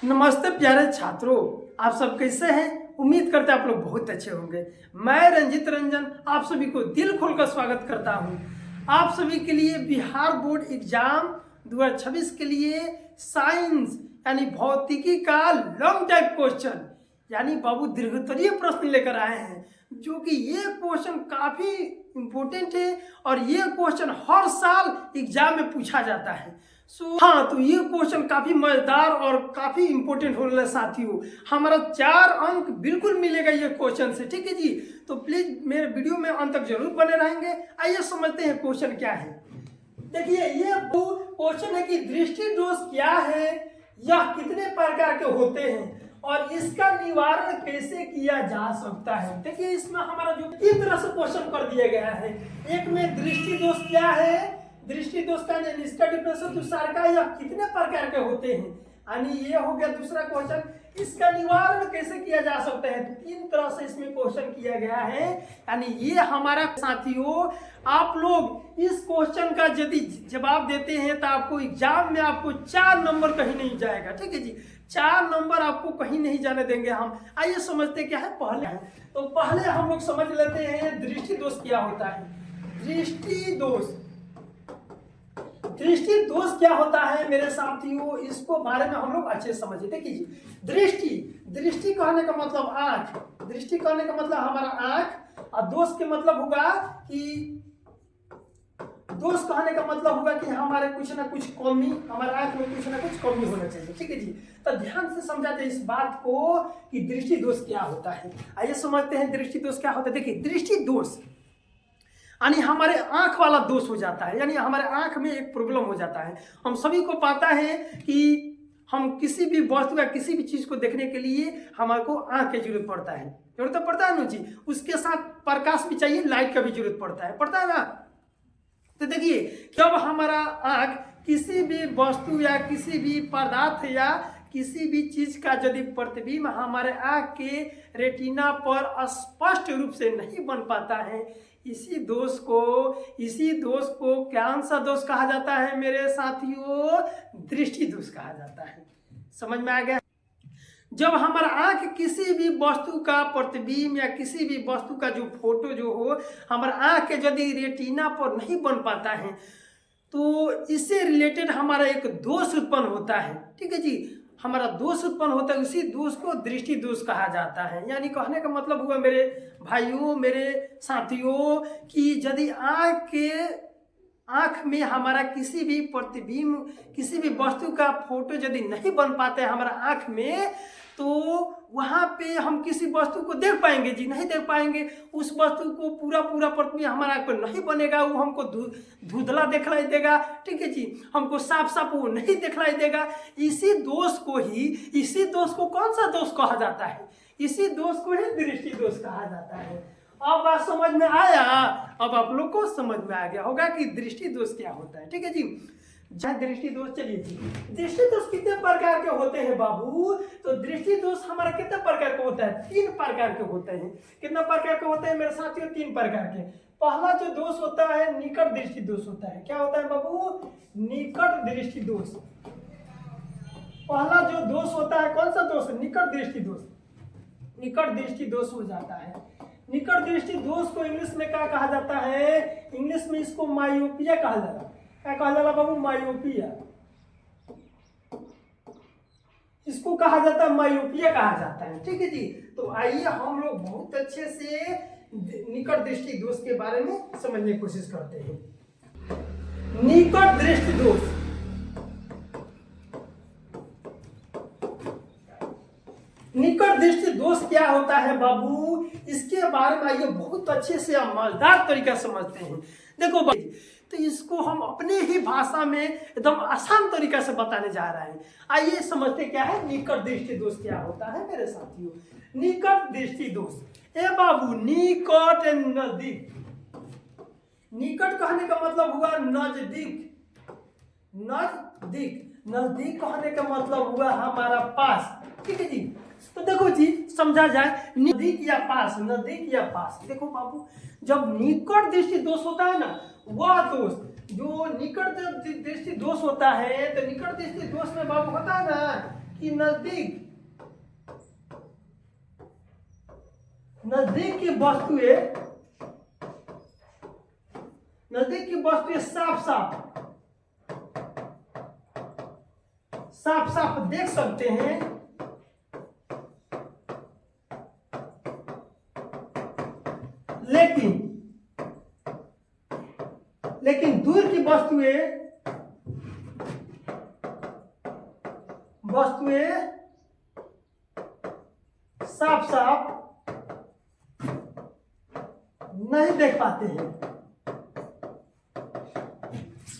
नमस्ते प्यारे छात्रों, आप सब कैसे हैं? उम्मीद करते हैं आप लोग बहुत अच्छे होंगे। मैं रंजित रंजन आप सभी को दिल खोलकर स्वागत करता हूं। आप सभी के लिए बिहार बोर्ड एग्जाम 2026 के लिए साइंस यानी भौतिकी का लॉन्ग टाइप क्वेश्चन यानी बाबू दीर्घोत्तरीय प्रश्न लेकर आए हैं, जो कि ये क्वेश्चन काफी इंपॉर्टेंट है और ये क्वेश्चन हर साल एग्जाम में पूछा जाता है। हाँ, तो ये क्वेश्चन काफी मजेदार और काफी इंपॉर्टेंट होने वाला साथियों। हमारा 4 अंक बिल्कुल मिलेगा ये क्वेश्चन से, ठीक है जी। तो प्लीज मेरे वीडियो में अंत तक जरूर बने रहेंगे। आइए समझते हैं क्वेश्चन क्या है। देखिए, ये क्वेश्चन है कि दृष्टि दोष क्या है, यह कितने प्रकार के होते हैं और इसका निवारण कैसे किया जा सकता है। देखिए, इसमें हमारा जो 3 तरह से क्वेश्चन कर दिया गया है। एक में दृष्टि दोष क्या है, दृष्टि दोष का इसका डिफरेंस तुषार का या कितने प्रकार के होते हैं, यानी ये हो गया दूसरा क्वेश्चन। इसका निवारण कैसे किया जा सकता है, तो 3 तरह से इसमें क्वेश्चन किया गया है। यानी ये हमारा साथियों, आप लोग इस क्वेश्चन का यदि जवाब देते हैं तो आपको एग्जाम में आपको 4 नंबर कहीं नहीं जाएगा, ठीक है जी। 4 नंबर आपको कहीं नहीं जाने देंगे हम। आइए समझते क्या है पहले है। तो पहले हम लोग समझ लेते हैं दृष्टि दोष क्या होता है। दृष्टि दोष क्या होता है मेरे साथियों, इसको बारे में हम लोग अच्छे से समझिए। देखिए, दृष्टि कहने का मतलब आंख, दृष्टि कहने का मतलब हमारा आंख, और दोष के मतलब होगा कि दोष कहने का मतलब होगा कि हमारे कुछ ना कुछ कमी, हमारे आंख में कुछ ना कुछ कमी होना चाहिए, ठीक है जी। तो ध्यान से समझा जाए इस बात को कि दृष्टि दोष क्या होता है। आइए समझते हैं दृष्टि दोष क्या होता है। देखिए, दृष्टि दोष यानी हमारे आंख वाला दोष हो जाता है, यानी हमारे आंख में एक प्रॉब्लम हो जाता है। हम सभी को पता है कि हम किसी भी वस्तु या किसी भी चीज को देखने के लिए हमारे को आंख की जरूरत पड़ता है, ना जी। उसके साथ प्रकाश भी चाहिए, लाइट का भी जरूरत पड़ता है ना। तो देखिए, जब हमारा आंख किसी भी वस्तु या किसी भी पदार्थ या किसी भी चीज का यदि प्रतिबिंब हमारे आंख के रेटिना पर स्पष्ट रूप से नहीं बन पाता है, इसी दोष को कौन सा दोष कहा जाता है मेरे साथियों? दृष्टि दोष कहा जाता है। समझ में आ गया? जब हमारा आंख किसी भी वस्तु का प्रतिबिंब या किसी भी वस्तु का जो फोटो जो हो हमारा आंख के यदि रेटिना पर नहीं बन पाता है, तो इससे रिलेटेड हमारा एक दोष उत्पन्न होता है, ठीक है जी। हमारा दोष उत्पन्न होता है, उसी दोष को दृष्टि दोष कहा जाता है। यानी कहने का मतलब हुआ मेरे भाइयों, मेरे साथियों, कि यदि आंख में हमारा किसी भी प्रतिबिंब, किसी भी वस्तु का फोटो यदि नहीं बन पाता है हमारा आंख में, तो वहां पे हम किसी वस्तु को देख पाएंगे जी? नहीं देख पाएंगे। उस वस्तु को पूरा प्रतिबिंब हमारा आंख पर नहीं बनेगा, वो हमको धुंधला दिखलाई देगा, ठीक है जी। हमको साफ वो नहीं दिखलाई देगा। इसी दोष को कौन सा दोष कहा जाता है? इसी दोष को ही दृष्टि दोष कहा जाता है। अब बात समझ में आया? अब आप लोग को समझ में आ गया होगा कि दृष्टि दोष क्या होता है, ठीक है जी। दृष्टि दोष, चलिए जी, दृष्टि दोष कितने प्रकार के होते हैं बाबू? तो दृष्टि दोष हमारा कितने प्रकार का होता है? 3 प्रकार के होते हैं। कितना प्रकार के होते हैं मेरे साथियों? 3 प्रकार के। पहला जो दोष होता है निकट दृष्टि दोष होता है। क्या होता है बाबू? निकट दृष्टि दोष। पहला जो दोष होता है, कौन सा दोष? निकट दृष्टि दोष। निकट दृष्टि दोष हो जाता है। निकट दृष्टि दोष को इंग्लिश में क्या कहा जाता है? इंग्लिश में इसको मायोपिया कहा जाता है। क्या कहा जाता है बाबू? मायोपिया। इसको कहा जाता है मायोपिया कहा जाता है, ठीक है जी। तो आइए हम लोग बहुत अच्छे से निकट दृष्टि दोष के बारे में समझने की कोशिश करते हैं। निकट दृष्टि दोष, निकट दृष्टि दोष क्या होता है बाबू? इसके बारे में आइए बहुत अच्छे से मजेदार तरीका समझते हैं। देखो भाई, तो इसको हम अपने ही भाषा में एकदम आसान तरीका से बताने जा रहे हैं। आइए समझते क्या है निकट दृष्टि दोष क्या होता है मेरे साथियों। निकट दृष्टि दोष, ए बाबू, निकट नजदीक। निकट कहने का मतलब हुआ नजदीक, नजदीक कहने का मतलब हुआ हमारा पास, ठीक है जी। तो देखो जी, समझा जाए नजदीक या पास। देखो बाबू, जब निकट दृष्टि दोष होता है ना, वह दोष जो निकट दृष्टि दोष होता है, तो निकट दृष्टि दोष में बाबू होता है ना कि कि नजदीक की वस्तुएं साफ देख सकते हैं, लेकिन दूर की वस्तुएं साफ नहीं देख पाते हैं।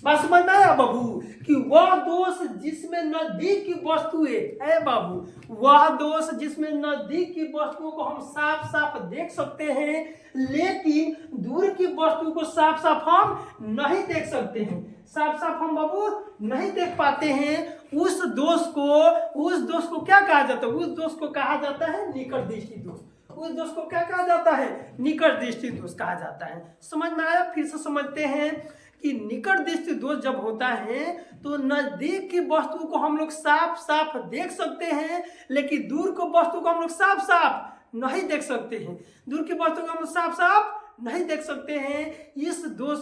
बात समझ में आया बाबू कि वह दोष जिसमें नजदीक की वस्तुएं है बाबू, वह दोष जिसमें नजदीक की वस्तुओं को हम साफ देख सकते हैं, लेकिन दूर की वस्तु को साफ हम नहीं देख सकते हैं, साफ हम बाबू नहीं देख पाते हैं। उस दोष को क्या कहा जाता है? उस दोष को कहा जाता है निकट दृष्टि दोष। उस दोष को क्या कहा जाता है? निकट दृष्टि दोष कहा जाता है। समझ में आया? फिर से समझते हैं कि निकट दृष्टि दोष जब होता है तो नजदीक की वस्तु को हम लोग साफ देख सकते हैं, लेकिन दूर को वस्तु को हम लोग साफ नहीं देख सकते हैं। दूर की वस्तु को हम लोग साफ नहीं देख सकते हैं। इस दोष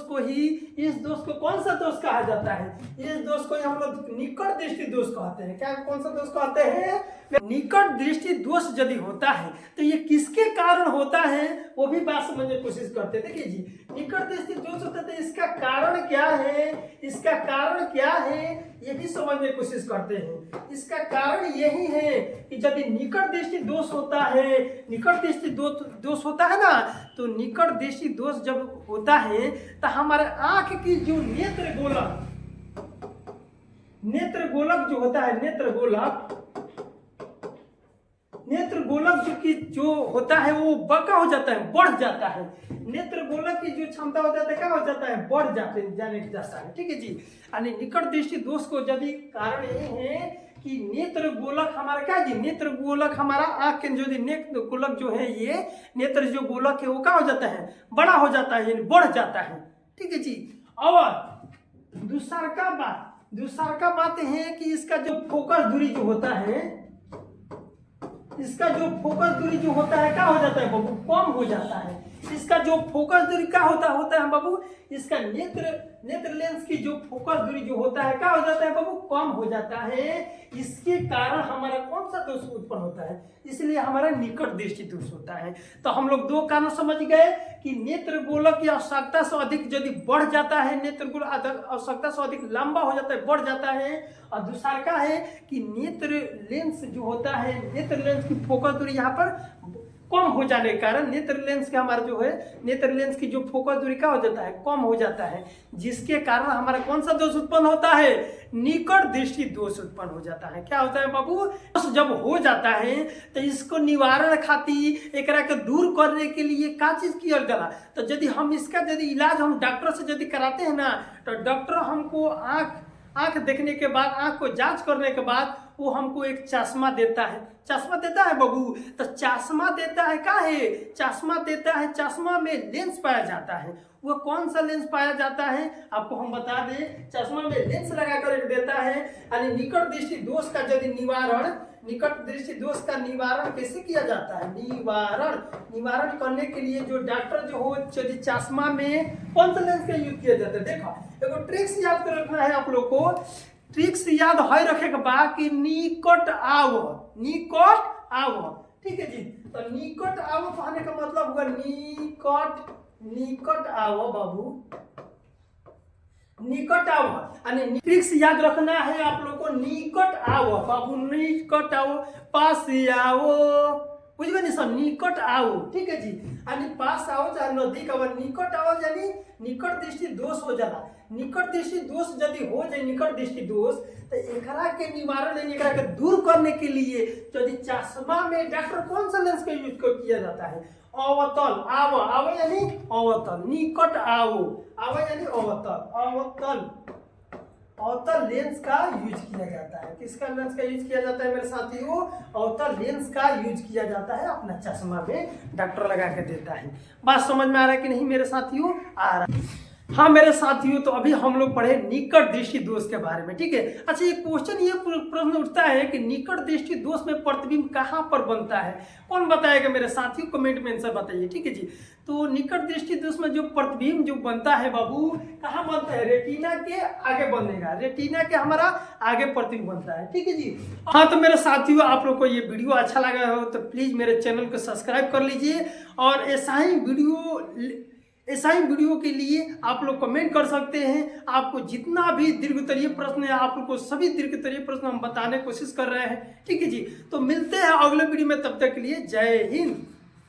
को कौन सा दोष कहा जाता है? इस दोष को हम लोग निकट दृष्टि दोष कहते हैं। क्या कौन सा दोष कहते हैं? निकट दृष्टि दोष यदि होता है तो ये किसके कारण होता है वो भी बात समझने की कोशिश करते हैं। देखिए जी, निकट दृष्टि दोष होता है तो इसका कारण क्या है ये भी समझने की कोशिश करते हैं। इसका कारण यही है कि यदि निकट दृष्टि दोष होता है ना, तो निकट दृष्टि दोष जब होता है तो हमारे आंख की जो नेत्र गोलक जो होता है, नेत्र गोलक जो होता है वो बका हो जाता है, बढ़ जाता है। नेत्र गोलक की जो क्षमता होता है क्या हो जाता है? बढ़ जाता है। ठीक है जी। यानी निकट दृष्टि दोष को यदि कारण यही है कि नेत्र गोलक हमारा क्या जी, नेत्र गोलक हमारा आंख के जो नेत्र गोलक जो है, ये नेत्र जो गोलक है वो क्या हो जाता है? बड़ा हो जाता है, यानी बढ़ जाता है। ठीक है जी। और दूसरा बात है कि इसका जो फोकस दूरी जो होता है, क्या हो जाता है बाबू? कम हो जाता है। इसका जो फोकस दूरी क्या होता है बाबू? इसका नेत्र लेंस की जो फोकस दूरी जो होता है क्या हो जाता है बाबू? कम हो जाता है। इसके कारण हमारा कौन सा दोष उत्पन्न होता है? इसलिए हमारा निकट दृष्टि दोष होता है। तो हम लोग दो कारण समझ गए कि नेत्र गोलक की आवश्यकता से अधिक यदि बढ़ जाता है, नेत्र गोलक आवश्यकता से अधिक लंबा हो जाता है, बढ़ जाता है। और दूसरा क्या है कि नेत्र लेंस जो होता है, नेत्र लेंस की फोकस दूरी यहाँ पर कम हो जाने के कारण नेत्र लेंस का हमारा जो है, नेत्र लेंस की जो फोकस दूरी क्या हो जाता है? कम हो जाता है, जिसके कारण हमारा कौन सा दोष उत्पन्न होता है? निकट दृष्टि दोष उत्पन्न हो जाता है। क्या होता है बाबू? जब हो जाता है तो इसको निवारण खातिर एकरा के दूर करने के लिए क्या चीज किया जाला? तो यदि हम इसका इलाज हम डॉक्टर से यदि कराते हैं ना, तो डॉक्टर हमको आंख देखने के बाद, आंख को जांच करने के बाद वो हमको एक चश्मा देता है बाबू। तो चश्मा देता है क्या है? चश्मा में लेंस पाया जाता है। वो कौन सा लेंस पाया जाता है आपको हम बता दें। चश्मा में लेंस लगाकर एक देता है। यानी निकट दृष्टि दोष का निवारण कैसे किया जाता है? निवारण करने के लिए जो डॉक्टर जो हो, यदि चश्मा में कौन सा लेंस का यूज किया जाता है? देखो एगो ट्रिक्स याद कर रखना है आप लोग को। ट्रिक्स याद है रखे के बाद कि निकट आओ। ठीक है जी। तो निकट आओ कहने का मतलब होगा निकट आओ बाबू, निकट आओ। यानी ट्रिक्स याद रखना है आप लोग को। निकट आओ बाबू, निकट आओ, पास आओ, बुझ गए सब? निकट आओ। ठीक है जी। यानी पास आओ चाहे नजदीक आओ, निकट आओ यानी निकट दृष्टि दोष हो जाला। निकट दृष्टि दोष यदि हो जाए, निकट दृष्टि दोष, तो एकरा के निवारण एकरा के दूर करने के लिए यदि चश्मा में डॉक्टर कौन सा लेंस का यूज किया जाता है? अवतल। आव यानी अवतल, निकट आओ यानी अवतल लेंस का यूज किया जाता है। किसका लेंस का यूज किया जाता है मेरे साथियों? अवतल लेंस का यूज किया जाता है। अपना चश्मा में डॉक्टर लगा के देता है। बात समझ में आ रहा है कि नहीं मेरे साथियों? आ रहा है। हाँ मेरे साथियों, तो अभी हम लोग पढ़े निकट दृष्टि दोष के बारे में, ठीक है। अच्छा, ये क्वेश्चन, ये प्रश्न उठता है कि निकट दृष्टि दोष में प्रतिबिंब कहाँ पर बनता है? कौन बताएगा मेरे साथियों? कमेंट में आंसर बताइए, ठीक है जी। तो निकट दृष्टि दोष में जो प्रतिबिंब जो बनता है बाबू, कहाँ बनता है? रेटिना के आगे बनेगा, रेटिना के हमारा आगे प्रतिबिंब बनता है, ठीक है जी। हाँ तो मेरे साथियों, आप लोग को ये वीडियो अच्छा लगा हो तो प्लीज मेरे चैनल को सब्सक्राइब कर लीजिए, और ऐसा ही वीडियो के लिए आप लोग कमेंट कर सकते हैं। आपको जितना भी दीर्घतरीय प्रश्न है, आप लोग को सभी दीर्घतरीय प्रश्न हम बताने की कोशिश कर रहे हैं, ठीक है जी। तो मिलते हैं अगले वीडियो में, तब तक के लिए जय हिंद।